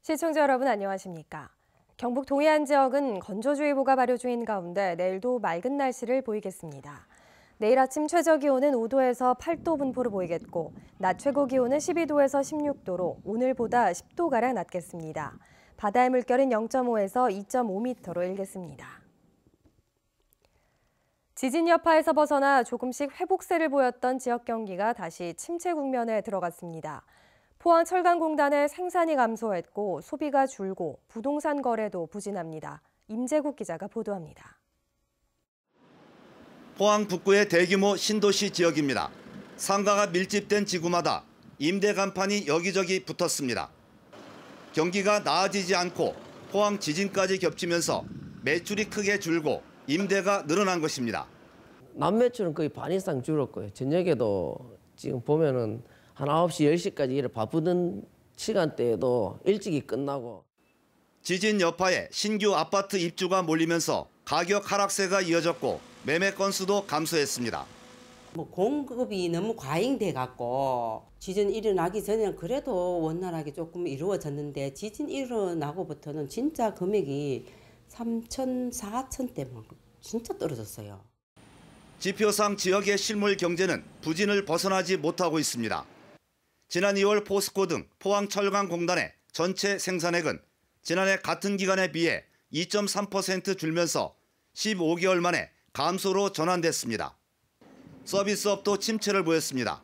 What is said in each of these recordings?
시청자 여러분 안녕하십니까? 경북 동해안 지역은 건조주의보가 발효 중인 가운데 내일도 맑은 날씨를 보이겠습니다. 내일 아침 최저 기온은 5도에서 8도 분포를 보이겠고 낮 최고 기온은 12도에서 16도로 오늘보다 10도가량 낮겠습니다. 바다의 물결은 0.5에서 2.5m로 일겠습니다. 지진 여파에서 벗어나 조금씩 회복세를 보였던 지역 경기가 다시 침체 국면에 들어갔습니다. 포항철강공단의 생산이 감소했고 소비가 줄고 부동산 거래도 부진합니다. 임재국 기자가 보도합니다. 포항 북구의 대규모 신도시 지역입니다. 상가가 밀집된 지구마다 임대 간판이 여기저기 붙었습니다. 경기가 나아지지 않고 포항 지진까지 겹치면서 매출이 크게 줄고 임대가 늘어난 것입니다. 낮 매출은 거의 반 이상 줄었고요. 저녁에도 지금 보면은 한 9시, 10시까지 일을 바쁘던 시간대에도 일찍이 끝나고. 지진 여파에 신규 아파트 입주가 몰리면서 가격 하락세가 이어졌고 매매 건수도 감소했습니다. 공급이 너무 과잉돼 갖고 지진 일어나기 전에는 그래도 원활하게 조금 이루어졌는데 지진 일어나고부터는 진짜 금액이 3천, 4천대 진짜 떨어졌어요. 지표상 지역의 실물 경제는 부진을 벗어나지 못하고 있습니다. 지난 2월 포스코 등 포항철강공단의 전체 생산액은 지난해 같은 기간에 비해 2.3% 줄면서 15개월 만에 감소로 전환됐습니다. 서비스업도 침체를 보였습니다.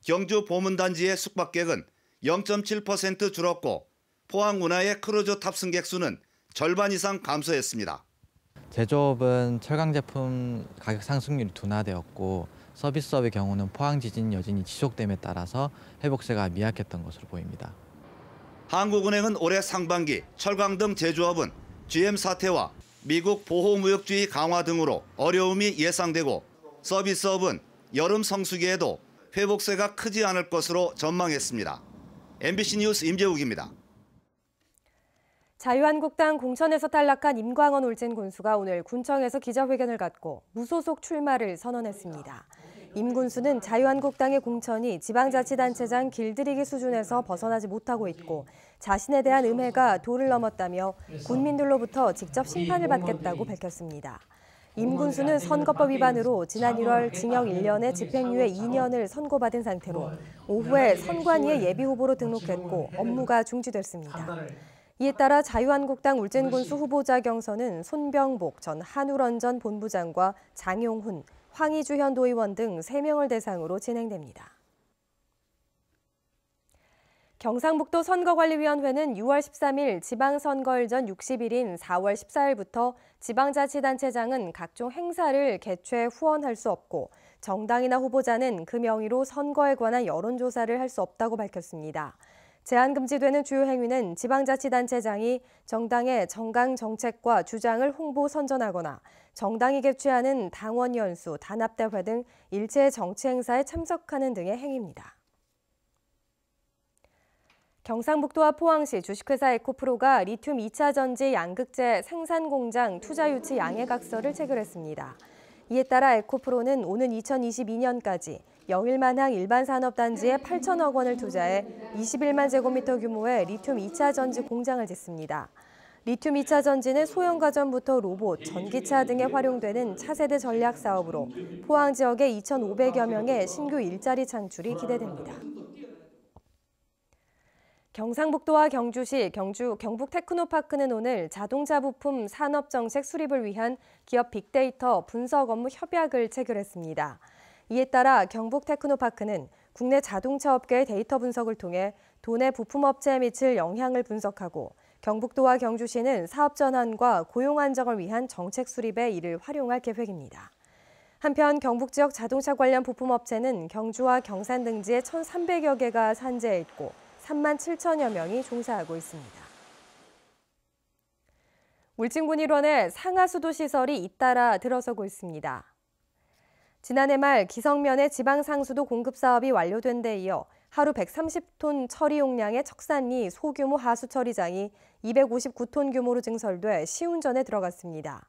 경주 보문단지의 숙박객은 0.7% 줄었고 포항 운하의 크루즈 탑승객 수는 절반 이상 감소했습니다. 제조업은 철강 제품 가격 상승률이 둔화되었고 서비스업의 경우는 포항 지진 여진이 지속됨에 따라서 회복세가 미약했던 것으로 보입니다. 한국은행은 올해 상반기 철강 등 제조업은 GM 사태와 미국 보호무역주의 강화 등으로 어려움이 예상되고 서비스업은 여름 성수기에도 회복세가 크지 않을 것으로 전망했습니다. MBC 뉴스 임재욱입니다. 자유한국당 공천에서 탈락한 임광원 울진 군수가 오늘 군청에서 기자회견을 갖고 무소속 출마를 선언했습니다. 임 군수는 자유한국당의 공천이 지방자치단체장 길들이기 수준에서 벗어나지 못하고 있고 자신에 대한 음해가 도를 넘었다며 군민들로부터 직접 심판을 받겠다고 밝혔습니다. 임 군수는 선거법 위반으로 지난 1월 징역 1년에 집행유예 2년을 선고받은 상태로 오후에 선관위에 예비후보로 등록했고 업무가 중지됐습니다. 이에 따라 자유한국당 울진군수 후보자 경선은 손병복 전 한울원전 본부장과 장용훈, 황희주 현 도의원 등 3명을 대상으로 진행됩니다. 경상북도 선거관리위원회는 6월 13일 지방선거일 전 60일인 4월 14일부터 지방자치단체장은 각종 행사를 개최 후원할 수 없고 정당이나 후보자는 그 명의로 선거에 관한 여론조사를 할 수 없다고 밝혔습니다. 제한 금지되는 주요 행위는 지방자치단체장이 정당의 정강 정책과 주장을 홍보 선전하거나 정당이 개최하는 당원 연수, 단합대회 등 일체 정치 행사에 참석하는 등의 행위입니다. 경상북도와 포항시 주식회사 에코프로가 리튬 2차 전지 양극재 생산 공장 투자 유치 양해각서를 체결했습니다. 이에 따라 에코프로는 오는 2022년까지 영일만항 일반산업단지에 8천억 원을 투자해 21만 제곱미터 규모의 리튬 2차 전지 공장을 짓습니다. 리튬 2차 전지는 소형가전부터 로봇, 전기차 등에 활용되는 차세대 전략 사업으로 포항 지역에 2,500여 명의 신규 일자리 창출이 기대됩니다. 경상북도와 경주시, 경북 테크노파크는 오늘 자동차 부품 산업정책 수립을 위한 기업 빅데이터 분석 업무 협약을 체결했습니다. 이에 따라 경북 테크노파크는 국내 자동차 업계의 데이터 분석을 통해 도내 부품업체에 미칠 영향을 분석하고 경북도와 경주시는 사업 전환과 고용 안정을 위한 정책 수립에 이를 활용할 계획입니다. 한편 경북 지역 자동차 관련 부품업체는 경주와 경산 등지에 1,300여 개가 산재해 있고 3만 7천여 명이 종사하고 있습니다. 울진군 일원에 상하수도 시설이 잇따라 들어서고 있습니다. 지난해 말 기성면의 지방상수도 공급 사업이 완료된 데 이어 하루 130톤 처리 용량의 척산리 소규모 하수 처리장이 259톤 규모로 증설돼 시운전에 들어갔습니다.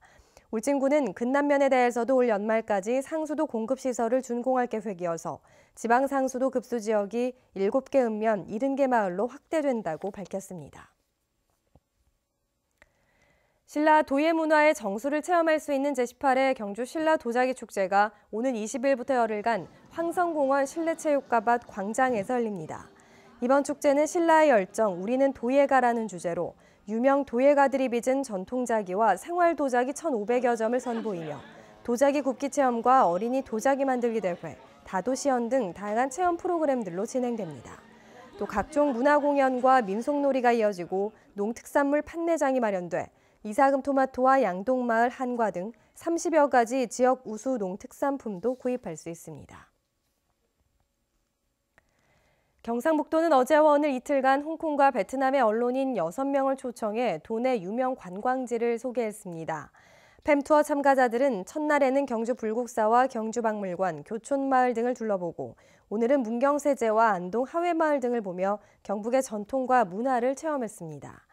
울진군은 근남면에 대해서도 올 연말까지 상수도 공급 시설을 준공할 계획이어서 지방상수도 급수 지역이 7개 읍면 70개 마을로 확대된다고 밝혔습니다. 신라 도예 문화의 정수를 체험할 수 있는 제18회 경주 신라 도자기 축제가 오는 20일부터 열흘간 황성공원 실내체육관밭 광장에서 열립니다. 이번 축제는 신라의 열정, 우리는 도예가라는 주제로 유명 도예가들이 빚은 전통자기와 생활도자기 1,500여 점을 선보이며 도자기 굽기 체험과 어린이 도자기 만들기 대회, 다도시연 등 다양한 체험 프로그램들로 진행됩니다. 또 각종 문화공연과 민속놀이가 이어지고 농특산물 판매장이 마련돼 이사금 토마토와 양동마을 한과 등 30여 가지 지역 우수 농특산품도 구입할 수 있습니다. 경상북도는 어제와 오늘 이틀간 홍콩과 베트남의 언론인 6명을 초청해 도내 유명 관광지를 소개했습니다. 팸투어 참가자들은 첫날에는 경주 불국사와 경주박물관, 교촌마을 등을 둘러보고 오늘은 문경세제와 안동 하회마을 등을 보며 경북의 전통과 문화를 체험했습니다.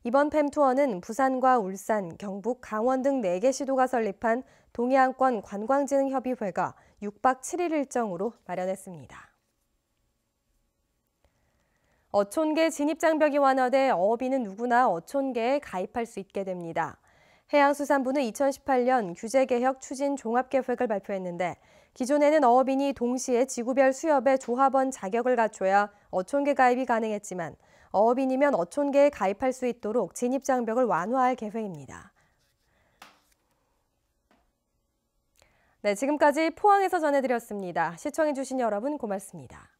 이번 팸투어는 부산과 울산, 경북, 강원 등 4개 시도가 설립한 동해안권 관광진흥협의회가 6박 7일 일정으로 마련했습니다. 어촌계 진입장벽이 완화돼 어업인은 누구나 어촌계에 가입할 수 있게 됩니다. 해양수산부는 2018년 규제개혁 추진 종합계획을 발표했는데 기존에는 어업인이 동시에 지구별 수협의 조합원 자격을 갖춰야 어촌계 가입이 가능했지만 어업인이면 어촌계에 가입할 수 있도록 진입장벽을 완화할 계획입니다. 네, 지금까지 포항에서 전해드렸습니다. 시청해주신 여러분 고맙습니다.